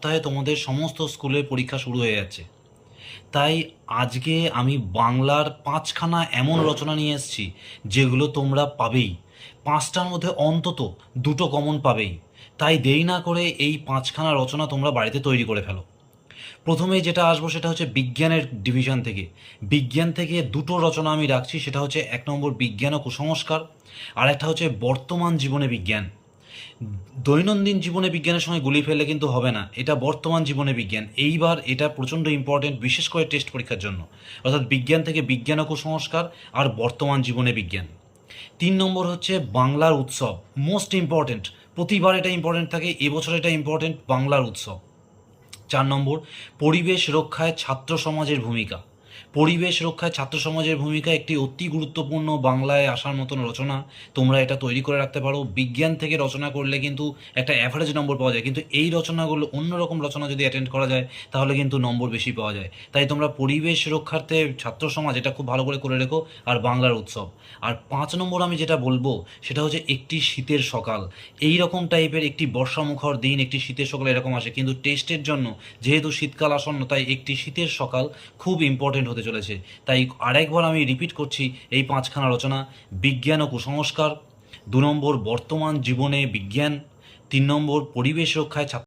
সপ্তাহে তোমাদের সমস্ত স্কুলের পরীক্ষা শুরু হয়ে যাচ্ছে। তাই আজকে আমি বাংলার ৫খানা এমন রচনা নিয়ে এসেছি যেগুলো তোমরা পাবেই। ৫টার মধ্যে অন্তত ২টো কমন পাবেই। তাই দেরি না করে এই ৫খানা রচনা তোমরা বাড়িতে তৈরি করে ফেলো। প্রথমেই যেটা আসবো সেটা হচ্ছে বিজ্ঞানের ডিভিশন থেকে। বিজ্ঞান থেকে দুটো রচনা আমি রাখছি, সেটা হচ্ছে ১ নম্বর বিজ্ঞান ও কুসংস্কার, আর একটা হচ্ছে বর্তমান জীবনে বিজ্ঞান। দৈনন্দিন জীবনে বিজ্ঞানের সঙ্গে গুলিয়ে ফেললে কিন্তু হবে না, এটা বর্তমান জীবনে বিজ্ঞান। এইবার এটা প্রচণ্ড ইম্পর্টেন্ট, বিশেষ করে টেস্ট পরীক্ষার জন্য। অর্থাৎ বিজ্ঞান থেকে বিজ্ঞান ও কুসংস্কার আর বর্তমান জীবনে বিজ্ঞান। ৩ নম্বর হচ্ছে বাংলার উৎসব, মোস্ট ইম্পর্টেন্ট। প্রতিবার এটা ইম্পর্টেন্ট থাকে, এবছর এটা ইম্পর্টেন্ট, বাংলার উৎসব। ৪ নম্বর পরিবেশ রক্ষায় ছাত্র সমাজের ভূমিকা। পরিবেশ রক্ষায় ছাত্র সমাজের ভূমিকা একটি অতি গুরুত্বপূর্ণ বাংলায় আসার মতন রচনা। তোমরা এটা তৈরি করে রাখতে পারো। বিজ্ঞান থেকে রচনা করলে কিন্তু একটা অ্যাভারেজ নম্বর পাওয়া যায়, কিন্তু এই রচনাগুলো অন্যরকম রচনা যদি অ্যাটেন্ড করা যায় তাহলে কিন্তু নম্বর বেশি পাওয়া যায়। তাই তোমরা পরিবেশ রক্ষার্থে ছাত্র সমাজ এটা খুব ভালো করে রেখো, আর বাংলার উৎসব। আর ৫ নম্বর আমি যেটা বলবো সেটা হচ্ছে একটি শীতের সকাল। এই রকম টাইপের একটি বর্ষামুখর দিন, একটি শীতের সকাল এরকম আসে, কিন্তু টেস্টের জন্য যেহেতু শীতকাল আসন্ন, তাই একটি শীতের সকাল খুব ইম্পর্টেন্ট হতে চলেছে। তাই আরেকবার আমি রিপিট করছি, এই ৫খানা রচনা: বিজ্ঞান ও কুসংস্কার, ২ নম্বর বর্তমান জীবনে বিজ্ঞান, ৩ নম্বর পরিবেশ রক্ষায় ছাত্র